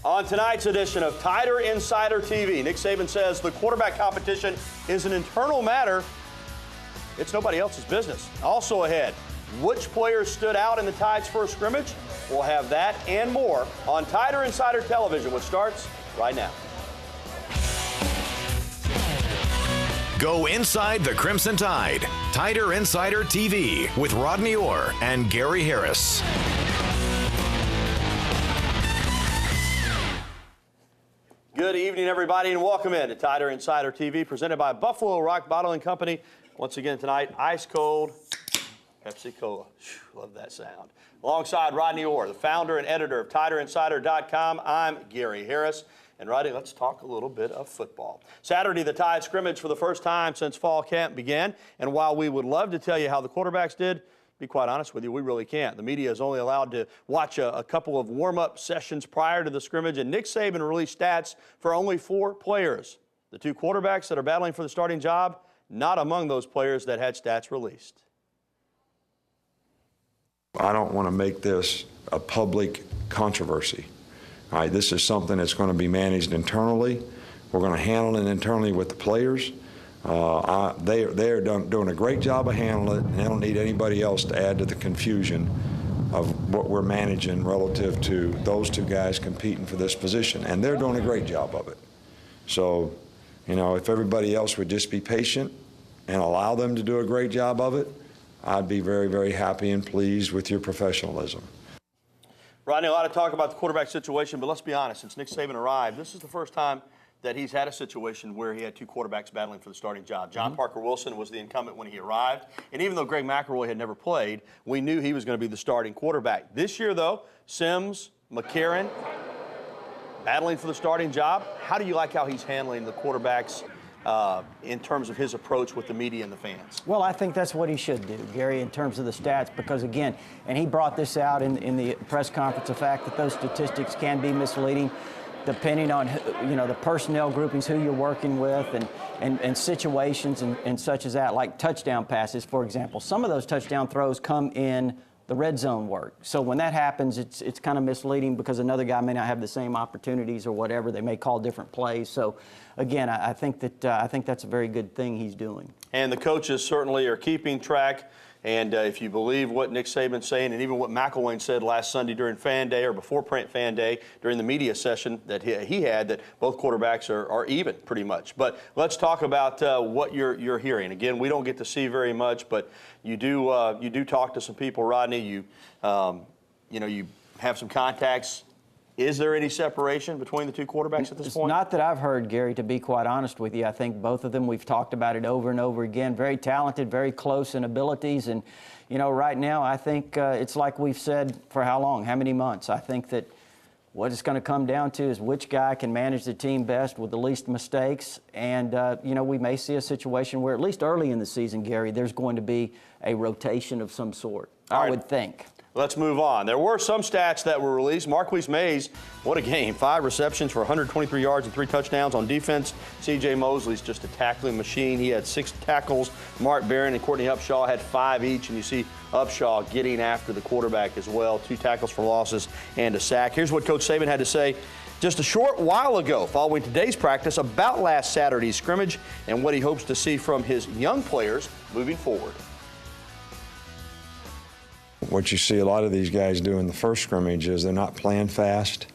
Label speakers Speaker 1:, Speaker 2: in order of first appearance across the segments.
Speaker 1: On tonight's edition of Tighter Insider TV, Nick Saban says the quarterback competition is an internal matter. It's nobody else's business. Also ahead, which players stood out in the Tide's first scrimmage? We'll have that and more on Tighter Insider Television, which starts right now.
Speaker 2: Go inside the Crimson Tide. Tighter Insider TV with Rodney Orr and Gary Harris.
Speaker 1: Good evening, everybody, and welcome in to Tighter Insider TV, presented by Buffalo Rock Bottling Company. Once again tonight, ice cold Pepsi Cola. Love that sound. Alongside Rodney Orr, the founder and editor of TiderInsider.com, I'm Gary Harris. And Rodney, let's talk a little bit of football. Saturday, the Tide scrimmage for the first time since fall camp began. And while we would love to tell you how the quarterbacks did, be quite honest with you, we really can't. The media is only allowed to watch a couple of warm-up sessions prior to the scrimmage, and Nick Saban released stats for only 4 players. The 2 quarterbacks that are battling for the starting job, not among those players that had stats released.
Speaker 3: I don't want to make this a public controversy. All right, this is something that's going to be managed internally. We're going to handle it internally with the players. They're doing a great job of handling it, and they don't need anybody else to add to the confusion of what we're managing relative to those 2 guys competing for this position. And they're doing a great job of it. So, you know, if everybody else would just be patient and allow them to do a great job of it, I'd be very, very happy and pleased with your professionalism.
Speaker 1: Rodney, a lot of talk about the quarterback situation, but let's be honest, since Nick Saban arrived, this is the first time that he's had a situation where he had 2 quarterbacks battling for the starting job. John Parker Wilson was the incumbent when he arrived, and even though Greg McElroy had never played, we knew he was going to be the starting quarterback. This year, though, Sims, McCarron, battling for the starting job. How do you like how he's handling the quarterbacks in terms of his approach with the media and the fans?
Speaker 4: Well, I think that's what he should do, Gary, in terms of the stats, because again, and he brought this out in the press conference, the fact that those statistics can be misleading depending on, you know, the personnel groupings, who you're working with, and situations and such as that, like touchdown passes, for example. Some of those touchdown throws come in the red zone work. So when that happens, it's kind of misleading because another guy may not have the same opportunities or whatever. They may call different plays. So again, I think that's a very good thing he's doing. And the coaches certainly are keeping track. And if you believe what Nick Saban's saying, and even what McElwain said last Sunday during Fan Day, or before Fan Day, during the media session that he had, that both quarterbacks are even pretty much. But let's talk about what you're hearing. Again, we don't get to see very much, but you do talk to some people, Rodney. You have some contacts. Is there any separation between the 2 quarterbacks at this point? Not that I've heard, Gary, to be quite honest with you. I think both of them, we've talked about it over and over again, very talented, very close in abilities. And, you know, right now I think it's like we've said for how long, how many months? I think that what it's going to come down to is which guy can manage the team best with the least mistakes. And, you know, we may see a situation where at least early in the season, Gary, there's going to be a rotation of some sort, I would think. Let's move on. There were some stats that were released. Marquise Mays, what a game. 5 receptions for 123 yards and 3 touchdowns on defense. C.J. Mosley's just a tackling machine. He had 6 tackles. Mark Barron and Courtney Upshaw had 5 each, and you see Upshaw getting after the quarterback as well. 2 tackles for losses and a sack. Here's what Coach Saban had to say just a short while ago following today's practice about last Saturday's scrimmage and what he hopes to see from his young players moving forward.
Speaker 3: What you see a lot of these guys do in the first scrimmage is they're not playing fast.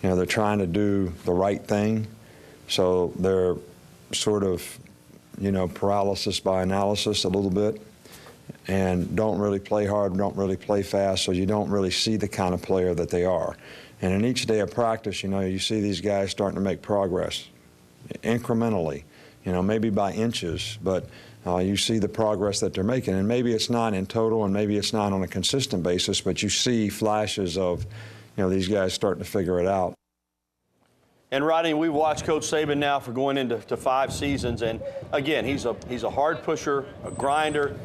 Speaker 3: You know, they're trying to do the right thing. So they're sort of, you know, paralysis by analysis a little bit, and don't really play hard, don't really play fast, so you don't really see the kind of player that they are. And in each day of practice, you know, you see these guys starting to make progress incrementally, you know, maybe by inches, but you see the progress that they're making. And maybe it's not in total, and maybe it's not on a consistent basis, but you see flashes of, you know, these guys starting to figure it out.
Speaker 1: And Rodney, we've watched Coach Saban now for going into 5 seasons, and again, he's a hard pusher, a grinder.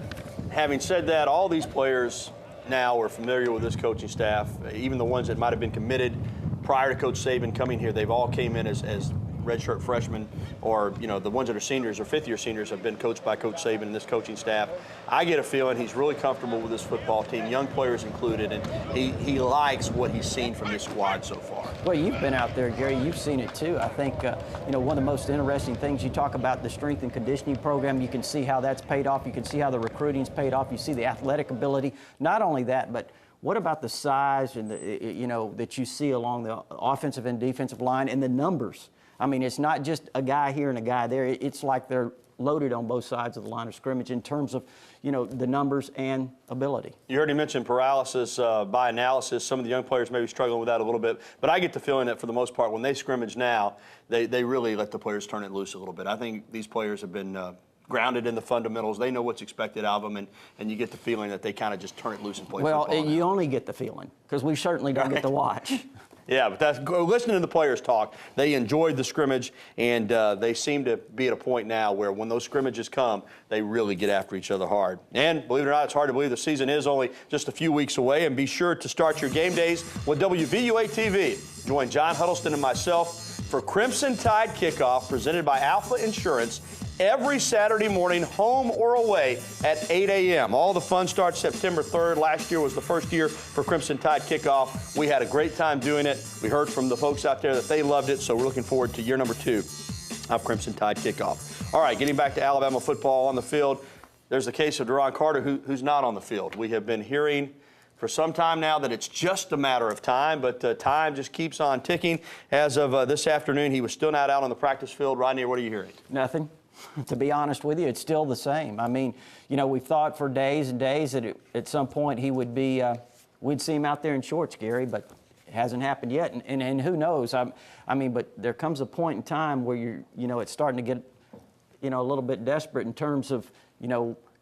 Speaker 1: Having said that, all these players now are familiar with this coaching staff, even the ones that might have been committed prior to Coach Saban coming here. They've all came in as redshirt freshmen or, the ones that are seniors or fifth-year seniors have been coached by Coach Saban and this coaching staff. I get a feeling he's really comfortable with this football team, young players included, and he likes what he's seen from this squad so far.
Speaker 4: Well, you've been out there, Gary. You've seen it too. I think, one of the most interesting things, you talk about the strength and conditioning program. You can see how that's paid off. You can see how the recruiting's paid off. You see the athletic ability. Not only that, but what about the size and that you see along the offensive and defensive line and the numbers? I mean, it's not just a guy here and a guy there. It's like they're loaded on both sides of the line of scrimmage in terms of, the numbers and ability.
Speaker 1: You heard him mention paralysis by analysis. Some of the young players may be struggling with that a little bit, but I get the feeling that for the most part, when they scrimmage now, they really let the players turn it loose a little bit. I think these players have been grounded in the fundamentals. They know what's expected of them, and you get the feeling that they kind of just turn it loose and play football.
Speaker 4: Well, you only get the feeling, because we certainly don't get to watch.
Speaker 1: Yeah, but listening to the players talk, they enjoyed the scrimmage, and they seem to be at a point now where when those scrimmages come, they really get after each other hard. And believe it or not, it's hard to believe the season is only just a few weeks away, and be sure to start your game days with WVUA TV. Join John Huddleston and myself for Crimson Tide Kickoff presented by Alpha Insurance every Saturday morning, home or away at 8 a.m. All the fun starts September 3rd. Last year was the first year for Crimson Tide Kickoff. We had a great time doing it. We heard from the folks out there that they loved it, so we're looking forward to year number 2 of Crimson Tide Kickoff. All right, getting back to Alabama football on the field, there's the case of Deron Carter, who's not on the field. We have been hearing for some time now that it's just a matter of time, but time just keeps on ticking. As of this afternoon, he was still not out on the practice field. Rodney, what are you hearing?
Speaker 4: Nothing. To be honest with you, it's still the same. I mean, we thought for days and days that at some point he would be, we'd see him out there in shorts, Gary, but it hasn't happened yet. And who knows? But there comes a point in time where it's starting to get, a little bit desperate in terms of,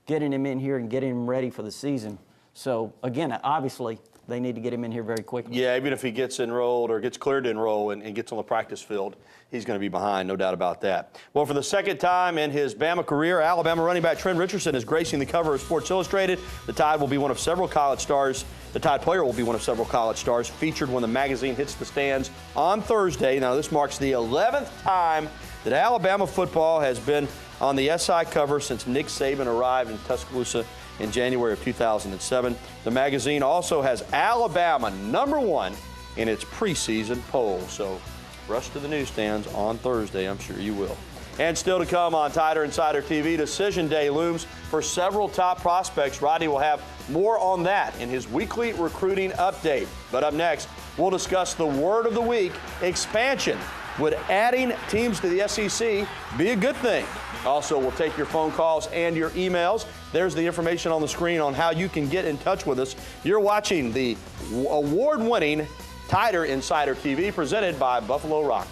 Speaker 4: getting him in here and getting him ready for the season. So again, obviously, they need to get him in here very quickly.
Speaker 1: Yeah, even if he gets enrolled or gets cleared to enroll and gets on the practice field, he's going to be behind, no doubt about that. Well, for the second time in his Bama career, Alabama running back Trent Richardson is gracing the cover of Sports Illustrated. The Tide will be one of several college stars. The Tide player will be one of several college stars featured when the magazine hits the stands on Thursday. Now, this marks the 11th time that Alabama football has been on the SI cover since Nick Saban arrived in Tuscaloosa in January of 2007. The magazine also has Alabama #1 in its preseason poll. So rush to the newsstands on Thursday. I'm sure you will. And still to come on Tider Insider TV, Decision Day looms for several top prospects. Rodney will have more on that in his weekly recruiting update. But up next, we'll discuss the word of the week, expansion. Would adding teams to the SEC be a good thing? Also, we'll take your phone calls and your emails. There's the information on the screen on how you can get in touch with us. You're watching the award-winning Tider Insider TV presented by Buffalo Rock.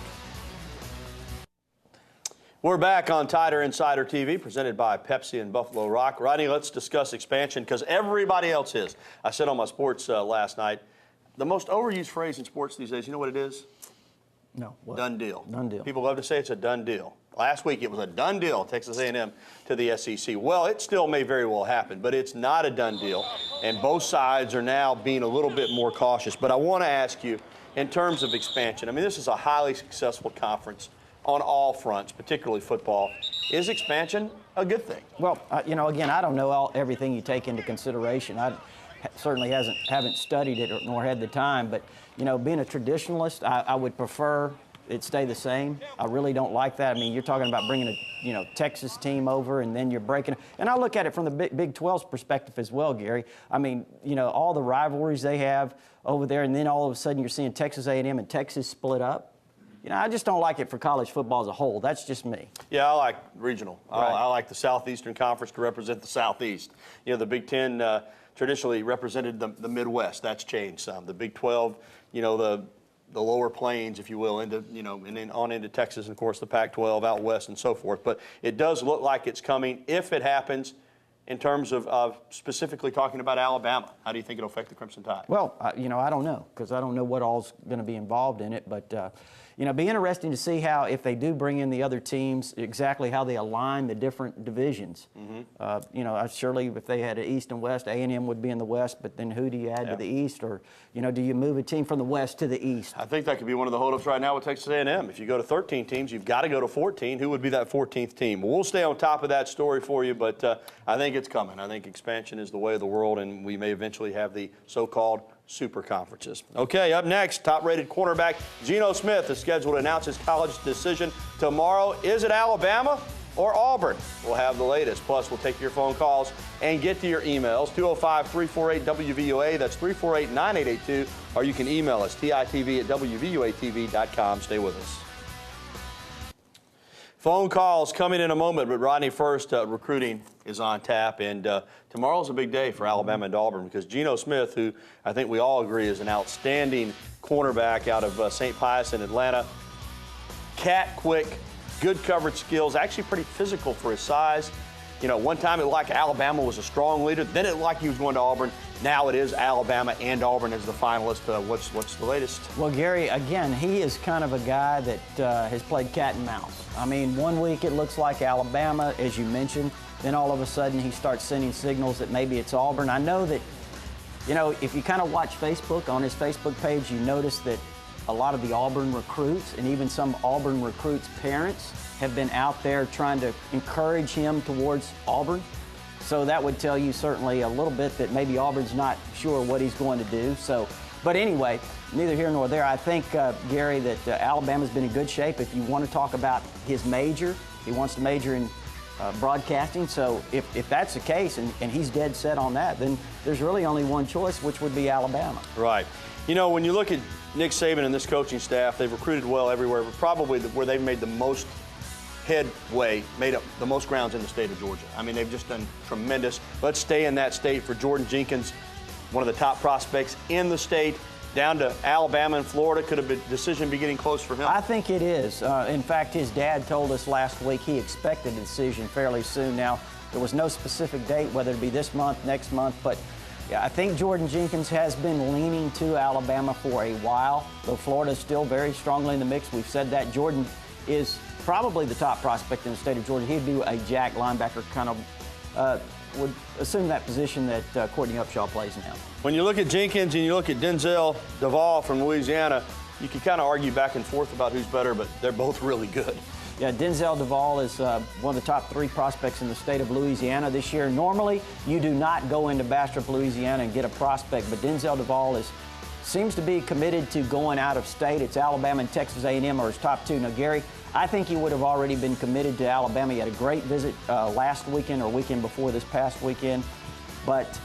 Speaker 1: We're back on Tider Insider TV presented by Pepsi and Buffalo Rock. Rodney, let's discuss expansion because everybody else is. I said on my sports last night, the most overused phrase in sports these days, you know what it is?
Speaker 4: No. What?
Speaker 1: Done deal.
Speaker 4: Done deal.
Speaker 1: People love to say it's a done deal. Last week it was a done deal, Texas A&M to the SEC. Well, it still may very well happen, but it's not a done deal, and both sides are now being a little bit more cautious. But I want to ask you, in terms of expansion, I mean, this is a highly successful conference on all fronts, particularly football. Is expansion a good thing?
Speaker 4: Well, again, I don't know everything you take into consideration. I certainly haven't studied it nor had the time, but, being a traditionalist, I would prefer it stay the same. I really don't like that. I mean, you're talking about bringing a Texas team over and then you're breaking. And I look at it from the Big 12's perspective as well, Gary. I mean, all the rivalries they have over there, and then all of a sudden you're seeing Texas A&M and Texas split up. I just don't like it for college football as a whole. That's just me.
Speaker 1: Yeah, I like regional.
Speaker 4: Right.
Speaker 1: I like the Southeastern Conference to represent the Southeast. The Big Ten traditionally represented the Midwest. That's changed some. The Big 12, the lower plains, if you will, into and then on into Texas, and of course the Pac-12 out west and so forth. But it does look like it's coming if it happens. In terms of specifically talking about Alabama, how do you think it'll affect the Crimson Tide?
Speaker 4: Well, I don't know because I don't know what all's going to be involved in it. But you know, be interesting to see how, if they do bring in the other teams, exactly how they align the different divisions. You know, surely if they had an East and West, A&M would be in the West, but then who do you add to the East? Or, you know, do you move a team from the West to the East?
Speaker 1: I think that could be one of the holdups right now with Texas A&M. If you go to 13 teams, you've got to go to 14. Who would be that 14th team? Well, we'll stay on top of that story for you, but I think it's coming. I think expansion is the way of the world, and we may eventually have the so-called super conferences. Okay, up next, top-rated quarterback Geno Smith is scheduled to announce his college decision tomorrow. Is it Alabama or Auburn? We'll have the latest. Plus, we'll take your phone calls and get to your emails. 205-348-WVUA. That's 348-9882. Or you can email us, titv@wvuatv.com. Stay with us. Phone calls coming in a moment, but Rodney, first, recruiting is on tap, and tomorrow's a big day for Alabama and Auburn because Geno Smith, who I think we all agree is an outstanding cornerback out of St. Pius in Atlanta, quick, good coverage skills, actually pretty physical for his size. You know, one time it looked like Alabama was a strong leader, then it looked like he was going to Auburn. Now it is Alabama and Auburn as the finalist. What's the latest?
Speaker 4: Well, Gary, again, he is kind of a guy that has played cat and mouse. I mean, one week it looks like Alabama, as you mentioned, then all of a sudden he starts sending signals that maybe it's Auburn. I know that, you know, if you kind of watch Facebook, on his Facebook page, you notice that a lot of the Auburn recruits and even some Auburn recruits' parents have been out there trying to encourage him towards Auburn. So that would tell you certainly a little bit that maybe Auburn's not sure what he's going to do. So, but anyway, neither here nor there. I think, Gary, that Alabama's been in good shape. If you want to talk about his major, he wants to major in broadcasting. So if that's the case and he's dead set on that, then there's really only one choice, which would be Alabama.
Speaker 1: Right. You know, when you look at Nick Saban and this coaching staff, they've recruited well everywhere, but probably where they've made the most headway, made up the most grounds in the state of Georgia. I mean, they've just done tremendous. Let's stay in that state for Jordan Jenkins, one of the top prospects in the state, down to Alabama and Florida. Could a decision be getting close for him?
Speaker 4: I think it is. In fact, his dad told us last week he expected a decision fairly soon. Now, there was no specific date, whether it be this month, next month, but yeah, I think Jordan Jenkins has been leaning to Alabama for a while, though Florida is still very strongly in the mix. We've said that. Jordan is probably the top prospect in the state of Georgia. He'd be a jack linebacker, kind of would assume that position that Courtney Upshaw plays now. When
Speaker 1: you look at Jenkins and you look at Denzel Duvall from Louisiana, you can kind of argue back and forth about who's better, but they're both really good.
Speaker 4: Yeah, Denzel Duvall is one of the top 3 prospects in the state of Louisiana this year. Normally, you do not go into Bastrop, Louisiana and get a prospect, but Denzel Duvall seems to be committed to going out of state. It's Alabama and Texas A&M are his top 2. Now, Gary, I think he would have already been committed to Alabama. He had a great visit last weekend or weekend before this past weekend, but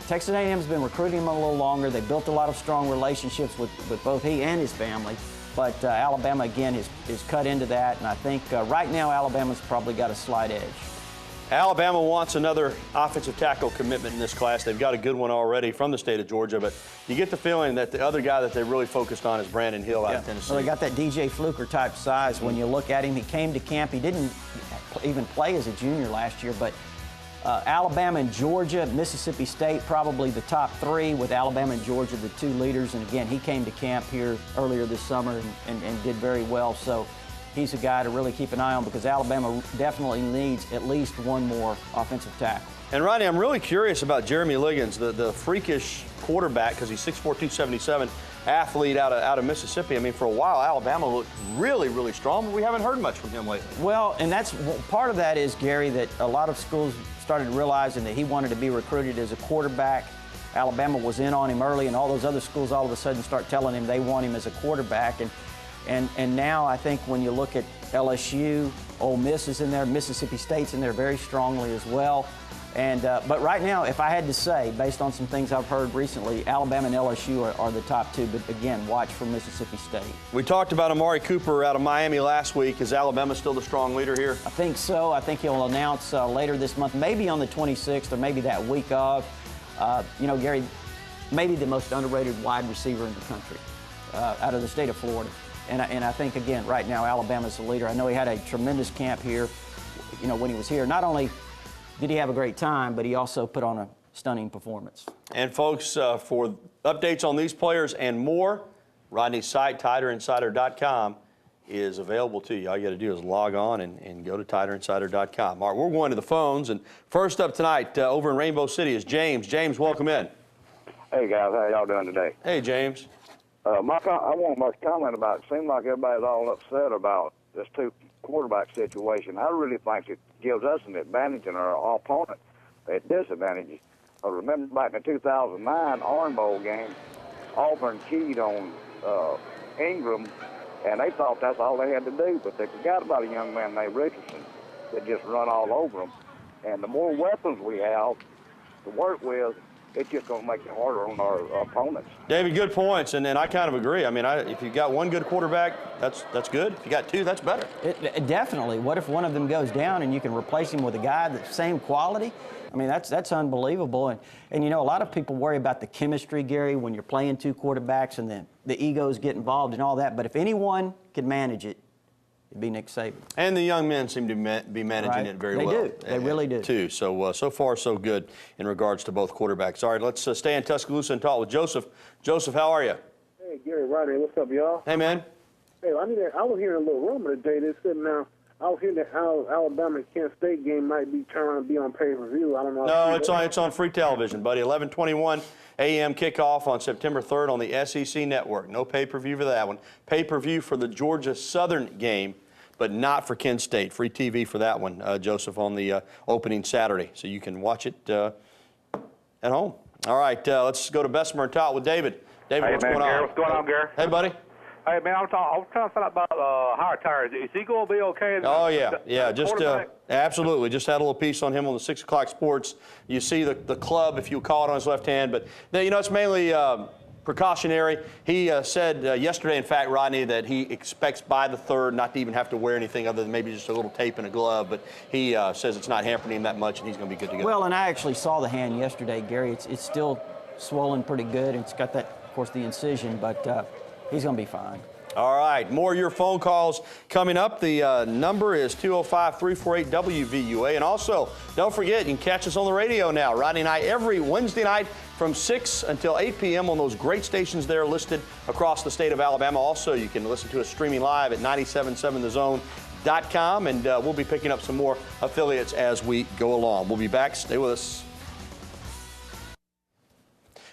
Speaker 4: Texas A&M has been recruiting him a little longer. They built a lot of strong relationships with both he and his family. But Alabama, again, is cut into that, and I think right now Alabama's probably got a slight edge.
Speaker 1: Alabama wants another offensive tackle commitment in this class. They've got a good one already from the state of Georgia, but you get the feeling that the other guy that they really focused on is Brandon Hill out of Tennessee.
Speaker 4: Well, they got that DJ Fluker type size. When you look at him, he came to camp. He didn't even play as a junior last year, but Alabama and Georgia, Mississippi State, probably the top 3, with Alabama and Georgia the 2 leaders. And again, he came to camp here earlier this summer and did very well. So he's a guy to really keep an eye on because Alabama definitely needs at least one more offensive tackle.
Speaker 1: And Rodney, I'm really curious about Jeremy Liggins, the freakish quarterback, because he's 6'4", 277, athlete out of Mississippi. I mean, for a while, Alabama looked really, really strong, but we haven't heard much from him lately.
Speaker 4: Well, and that's part of that is, Gary, that a lot of schools started realizing that he wanted to be recruited as a quarterback. Alabama was in on him early, and all those other schools all of a sudden start telling him they want him as a quarterback. And now I think when you look at LSU, Ole Miss is in there, Mississippi State's in there very strongly as well. But right now, if I had to say, based on some things I've heard recently, Alabama and LSU are the top 2. But again, watch for Mississippi State.
Speaker 1: We talked about Amari Cooper out of Miami last week. Is Alabama still the strong leader here?
Speaker 4: I think so. I think he'll announce later this month, maybe on the 26th or maybe that week of. You know, Gary, maybe the most underrated wide receiver in the country out of the state of Florida. And I think, again, right now, Alabama's the leader. I know he had a tremendous camp here, you know, when he was here. Not only did he have a great time, but he also put on a stunning performance.
Speaker 1: And, folks, for updates on these players and more, Rodney's site, TitreInsider.com, is available to you. All you got to do is log on and go to TiderInsider.com. All right, we're going to the phones, and first up tonight over in Rainbow City is James. James, welcome in.
Speaker 5: Hey guys, how y'all doing today?
Speaker 1: Hey, James.
Speaker 5: I want my comment about it. Seems like everybody's all upset about this two quarterback situation. I really think it gives us an advantage and our opponent a disadvantage. I remember back in the 2009 Orange Bowl game, Auburn keyed on Ingram, and they thought that's all they had to do, but they forgot about a young man named Richardson that just run all over them. And the more weapons we have to work with, it's just going to make it harder on our opponents.
Speaker 1: David, good points, and I kind of agree. I mean, if you've got one good quarterback, that's good. If you got two, that's better.
Speaker 4: Definitely. What if one of them goes down and you can replace him with a guy that's the same quality? I mean, that's unbelievable. And you know, a lot of people worry about the chemistry, Gary, when you're playing two quarterbacks and then the egos get involved and all that. But if anyone could manage it, it'd be Nick Saban.
Speaker 1: And the young men seem to be managing it very well.
Speaker 4: They do. They really do.
Speaker 1: Too. So, so far, so good in regards to both quarterbacks. All right, let's stay in Tuscaloosa and talk with Joseph. Joseph, how are you?
Speaker 6: Hey, Gary, Rodney, what's up, y'all?
Speaker 1: Hey, man.
Speaker 6: Hey, I was hearing a little rumor today. They said now, I was hearing that Alabama and Kent State game might be trying to be on pay-per-view. I don't know.
Speaker 1: No, it's on free television, buddy. 11:21 a.m. kickoff on September 3rd on the SEC Network. No pay-per-view for that one. Pay-per-view for the Georgia Southern game, but not for Kent State. Free TV for that one, Joseph, on the opening Saturday. So you can watch it at home. All right, let's go to Bessemer and talk with David. David, what's going on?
Speaker 7: Gary, what's going on, Gary?
Speaker 1: Hey, buddy.
Speaker 7: Hey, man, I was trying to find out about Howard Tires. Is he going to be okay?
Speaker 1: Oh, yeah. Just absolutely. Just had a little piece on him on the 6 o'clock sports. You see the club, if you call it, on his left hand. But, you know, it's mainly precautionary. He said yesterday, in fact, Rodney, that he expects by the 3rd not to even have to wear anything other than maybe just a little tape and a glove. But he says it's not hampering him that much, and he's going to be good to go.
Speaker 4: Well, and I actually saw the hand yesterday, Gary. It's still swollen pretty good. It's got that, of course, the incision, but he's going to be fine.
Speaker 1: All right, more of your phone calls coming up. The number is 205-348-WVUA. And also, don't forget, you can catch us on the radio now, Rodney and I, every Wednesday night from 6 until 8 p.m. on those great stations there listed across the state of Alabama. Also, you can listen to us streaming live at 977thezone.com, and we'll be picking up some more affiliates as we go along. We'll be back. Stay with us.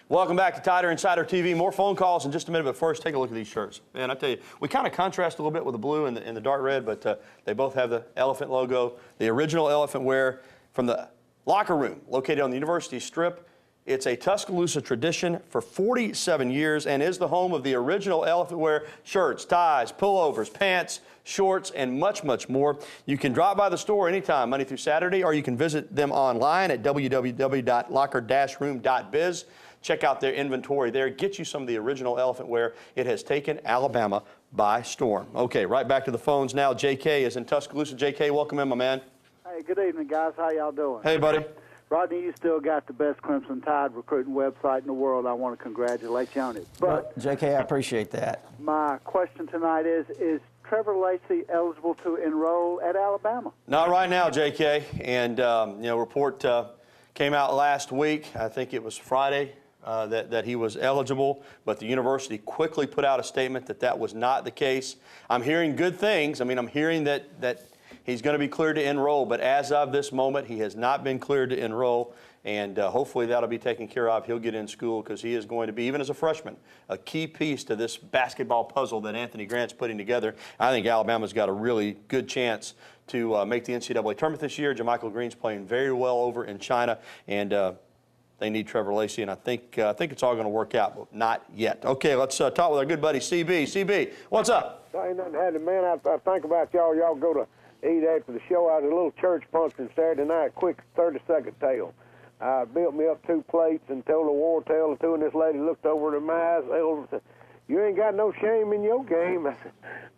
Speaker 1: Welcome back to Tider Insider TV. More phone calls in just a minute, but first, take a look at these shirts. Man, I tell you, we kind of contrast a little bit with the blue and the dark red, but they both have the elephant logo. The original elephant wear from the locker room located on the University Strip. It's a Tuscaloosa tradition for 47 years and is the home of the original elephant wear shirts, ties, pullovers, pants, shorts, and much, much more. You can drop by the store anytime, Monday through Saturday, or you can visit them online at www.locker-room.biz. Check out their inventory there. Get you some of the original elephant wear. It has taken Alabama by storm. Okay, right back to the phones now. JK is in Tuscaloosa. JK, welcome in, my man.
Speaker 8: Hey, good evening, guys. How y'all doing?
Speaker 1: Hey, buddy.
Speaker 8: Rodney, you still got the best Crimson Tide recruiting website in the world. I want to congratulate you on it. But
Speaker 4: JK, I appreciate that.
Speaker 8: My question tonight is Trevor Lacey eligible to enroll at Alabama?
Speaker 1: Not right now, JK. And, you know, report came out last week. I think it was Friday. That he was eligible, but the university quickly put out a statement that was not the case. I'm hearing good things. I mean, I'm hearing that he's going to be cleared to enroll, but as of this moment, he has not been cleared to enroll, and hopefully that'll be taken care of. He'll get in school because he is going to be, even as a freshman, a key piece to this basketball puzzle that Anthony Grant's putting together. I think Alabama's got a really good chance to make the NCAA tournament this year. JaMychal Green's playing very well over in China, and they need Trevor Lacey, and I think it's all going to work out, but not yet. Okay, let's talk with our good buddy, CB. CB, what's up?
Speaker 6: Ain't nothing had it, man. I think about y'all. Y'all go to eat after the show. I had a little church function Saturday night, quick 30-second tale. I built me up 2 plates and told a war tale or 2, and this lady looked over at my eyes and said, "You ain't got no shame in your game." I said,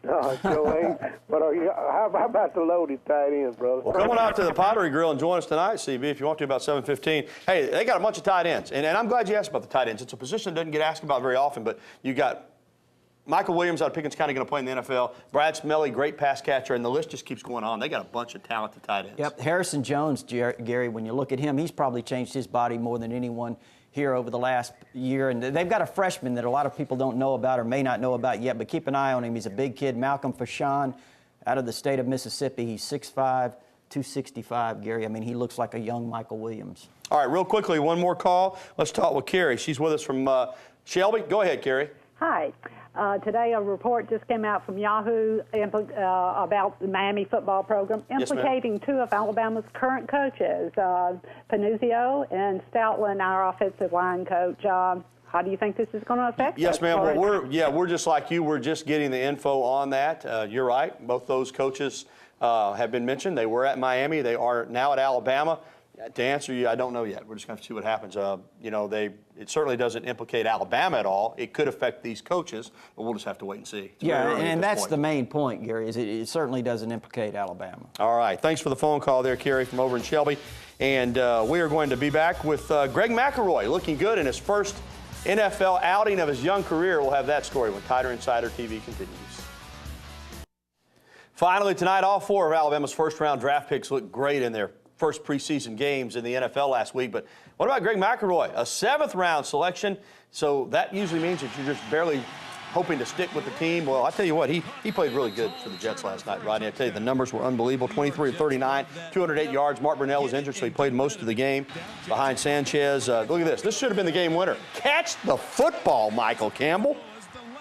Speaker 6: "No, I sure ain't." But how about the loaded tight ends, brother?
Speaker 1: Well, come on out to the Pottery Grill and join us tonight, CB, if you want to, about 7:15. Hey, they got a bunch of tight ends, and I'm glad you asked about the tight ends. It's a position that doesn't get asked about very often, but you got Michael Williams out of Pickens County going to play in the NFL. Brad Smelly, great pass catcher, and the list just keeps going on. They got a bunch of talented tight ends.
Speaker 4: Yep, Harrison Jones, Gary, when you look at him, he's probably changed his body more than anyone here over the last year. And they've got a freshman that a lot of people don't know about or may not know about yet, but keep an eye on him. He's a big kid, Malcolm Fashawn, out of the state of Mississippi. He's 6'5", 265, Gary. I mean, he looks like a young Michael Williams. All
Speaker 1: right, real quickly, one more call. Let's talk with Carrie. She's with us from Shelby. Go ahead, Carrie.
Speaker 9: Hi. Today a report just came out from Yahoo about the Miami football program implicating two of Alabama's current coaches, Panuzio and Stoutland, our offensive line coach. How do you think this is going to affect us?
Speaker 1: Yes, ma'am. Well, we're just like you. We're just getting the info on that. You're right. Both those coaches have been mentioned. They were at Miami. They are now at Alabama. To answer you, I don't know yet. We're just going to see what happens. It certainly doesn't implicate Alabama at all. It could affect these coaches, but we'll just have to wait and see.
Speaker 4: Yeah, and that's the main point, Gary, is it certainly doesn't implicate Alabama.
Speaker 1: All right. Thanks for the phone call there, Carrie, from over in Shelby. And we are going to be back with Greg McElroy, looking good in his first NFL outing of his young career. We'll have that story when Tider Insider TV continues. Finally, tonight, all four of Alabama's first-round draft picks looked great in their first preseason games in the NFL last week. But what about Greg McElroy, a seventh-round selection? So that usually means that you're just barely hoping to stick with the team. Well, I tell you what, he played really good for the Jets last night, Rodney. I tell you, the numbers were unbelievable. 23 of 39, 208 yards. Mark Brunell was injured, so he played most of the game behind Sanchez. Look at this. This should have been the game winner. Catch the football, Michael Campbell.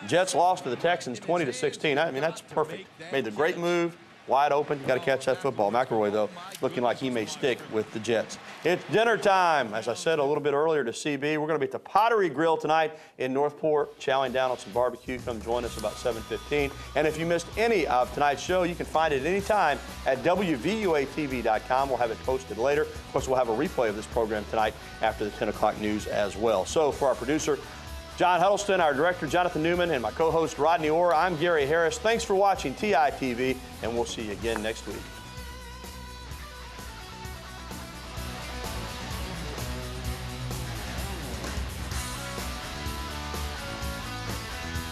Speaker 1: Jets lost to the Texans 20-16. I mean, that's perfect. Made the great move. Wide open. You got to catch that football. McElroy, though, looking like he may stick with the Jets. It's dinner time. As I said a little bit earlier to CB, we're going to be at the Pottery Grill tonight in Northport, chowing down on some barbecue. Come join us about 7:15. And if you missed any of tonight's show, you can find it anytime at WVUATV.com. We'll have it posted later. Of course, we'll have a replay of this program tonight after the 10 o'clock news as well. So for our producer, John Huddleston, our director, Jonathan Newman, and my co-host, Rodney Orr, I'm Gary Harris. Thanks for watching TITV, and we'll see you again next week.